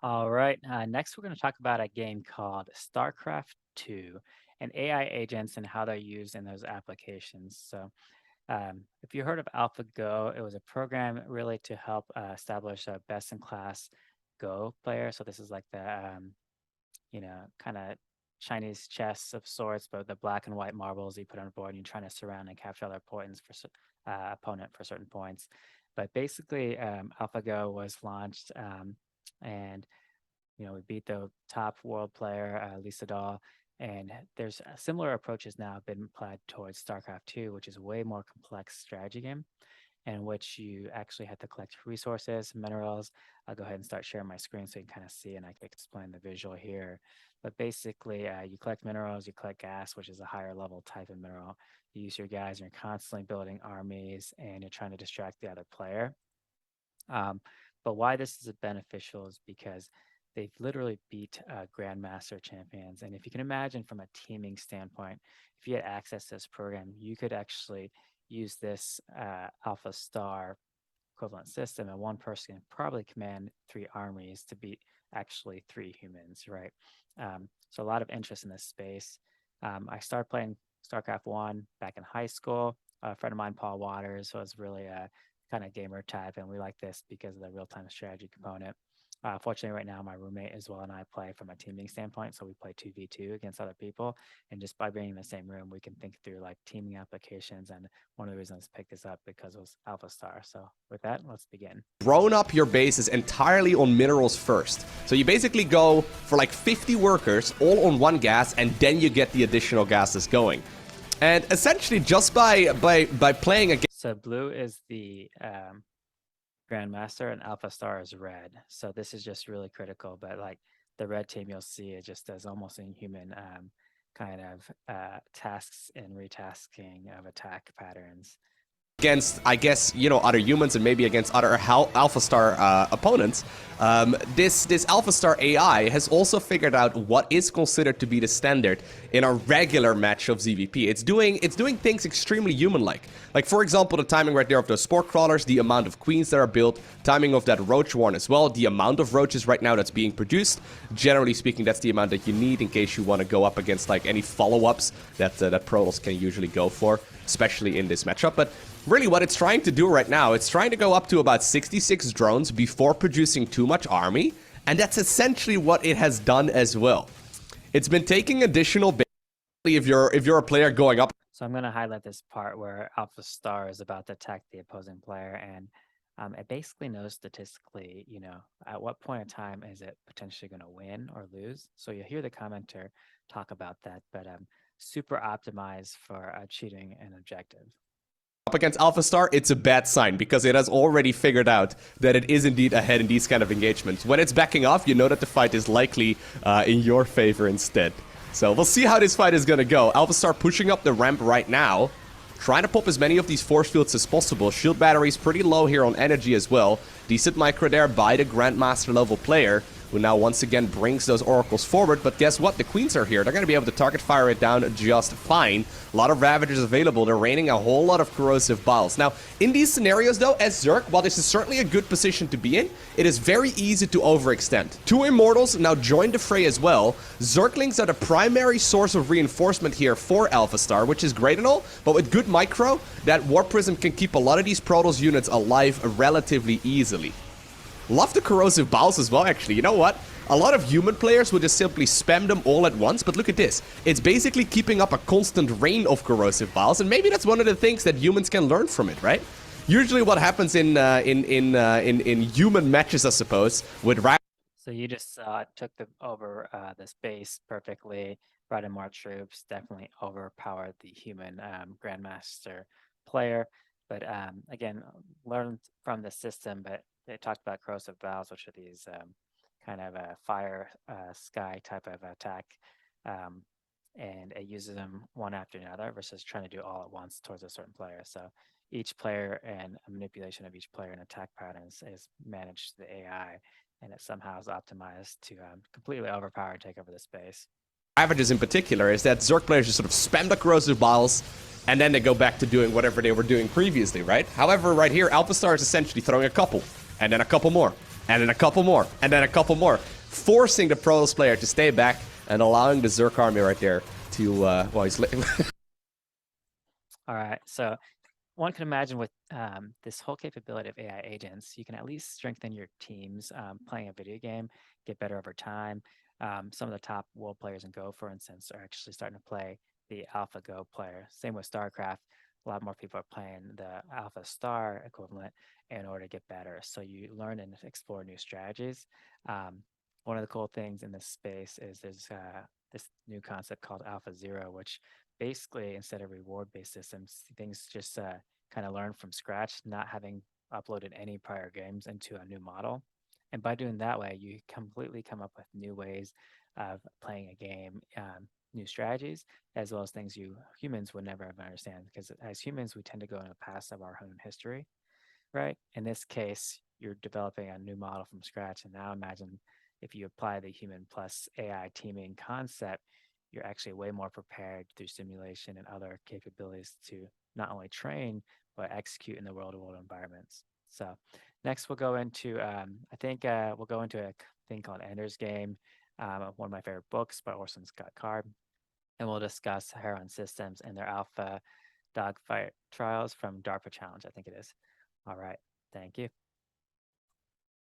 All right. Next, we're going to talk about a game called StarCraft 2 and AI agents and how they're used in those applications. If you heard of AlphaGo, it was a program really to help establish a best-in-class Go player. So this is like the kind of Chinese chess of sorts, but the black and white marbles you put on a board and you're trying to surround and capture other points for opponent for certain points. But basically, AlphaGo was launched, and we beat the top world player, Lisa Dahl, and there's similar approaches now have been applied towards StarCraft 2, which is a way more complex strategy game in which you actually have to collect resources, minerals. I'll go ahead and start sharing my screen so you can kind of see and I can explain the visual here. But basically, you collect minerals, you collect gas, which is a higher level type of mineral. You use your guys, and you're constantly building armies, and you're trying to distract the other player. But why this is beneficial is because they've literally beat grandmaster champions. And if you can imagine from a teaming standpoint, if you had access to this program, you could actually use this AlphaStar equivalent system, and one person can probably command three armies to beat actually three humans, right? So a lot of interest in this space. I started playing StarCraft 1 back in high school. A friend of mine, Paul Waters, was really a kind of gamer type, and we like this because of the real-time strategy component. Fortunately, right now, my roommate as well and I play from a teaming standpoint, so we play 2v2 against other people, and just by being in the same room, we can think through like teaming applications, and one of the reasons I picked this up because it was AlphaStar. So with that, let's begin. Grown up your bases entirely on minerals first. So you basically go for like 50 workers all on one gas, and then you get the additional gases going. And essentially just by playing a So blue is the Grandmaster and AlphaStar is red. So this is just really critical. But like the red team, you'll see it just does almost inhuman kind of tasks and retasking of attack patterns. against, I guess, other humans and maybe against other AlphaStar opponents, this AlphaStar AI has also figured out what is considered to be the standard in a regular match of ZVP. It's doing things extremely human-like. Like, for example, the timing right there of those spore crawlers, the amount of queens that are built, timing of that roach warren as well, the amount of roaches right now that's being produced. Generally speaking, that's the amount that you need in case you want to go up against like any follow-ups that Protoss can usually go for, especially in this matchup. But really what it's trying to do right now, it's trying to go up to about 66 drones before producing too much army, and that's essentially what it has done as well. It's been taking additional if you're a player going up. So I'm going to highlight this part where AlphaStar is about to attack the opposing player, and it basically knows statistically, at what point in time is it potentially going to win or lose. So you'll hear the commenter talk about that, but super optimized for achieving an objective. Up against AlphaStar, it's a bad sign because it has already figured out that it is indeed ahead in these kind of engagements. When it's backing off, you know that the fight is likely in your favor instead. So we'll see how this fight is gonna go. AlphaStar pushing up the ramp right now, trying to pop as many of these force fields as possible. Shield battery's pretty low here on energy as well. Decent micro there by the Grandmaster level player, who now once again brings those oracles forward. But guess what? The queens are here. They're going to be able to target fire it down just fine. A lot of Ravagers available. They're raining a whole lot of corrosive biles. Now, in these scenarios, though, as Zerg, while this is certainly a good position to be in, it is very easy to overextend. Two Immortals now join the fray as well. Zerglings are the primary source of reinforcement here for AlphaStar, which is great and all, but with good micro, that Warp Prism can keep a lot of these Protoss units alive relatively easily. Love the corrosive biles as well, actually. You know what? A lot of human players would just simply spam them all at once, but look at this. It's basically keeping up a constant rain of corrosive biles, and maybe that's one of the things that humans can learn from it, right? Usually what happens in human matches, I suppose, with So you just took over the space perfectly, brought in more troops, definitely overpowered the human Grandmaster player. But again, learned from the system, but they talked about corrosive valves, which are these kind of a fire sky type of attack. And it uses them one after another versus trying to do all at once towards a certain player. So each player and a manipulation of each player and attack patterns is managed to the AI, and it somehow is optimized to completely overpower and take over the space. Ravages in particular is that Zerg players just sort of spam the corrosive biles, and then they go back to doing whatever they were doing previously, right? However, right here, AlphaStar is essentially throwing a couple, and then a couple more. and then a couple more, and then a couple more, forcing the Protoss player to stay back and allowing the Zerg army right there to, well, he's... All right. So one can imagine with this whole capability of AI agents, you can at least strengthen your teams playing a video game, get better over time. Some of the top world players in Go, for instance, are actually starting to play the Alpha Go player. Same with StarCraft. A lot more people are playing the AlphaStar equivalent in order to get better. So you learn and explore new strategies. One of the cool things in this space is there's this new concept called Alpha Zero, which basically instead of reward-based systems, things just kind of learn from scratch, not having uploaded any prior games into a new model. And by doing that way, you completely come up with new ways of playing a game, new strategies, as well as things you humans would never have understand. Because as humans, we tend to go in the past of our own history, right? In this case, you're developing a new model from scratch. And now imagine if you apply the human plus AI teaming concept, you're actually way more prepared through simulation and other capabilities to not only train, but execute in the real world environments. So next we'll go into, I think we'll go into a thing called Ender's Game, one of my favorite books by Orson Scott Card. And we'll discuss Heron Systems and their alpha dogfight trials from DARPA Challenge, I think it is. All right. Thank you.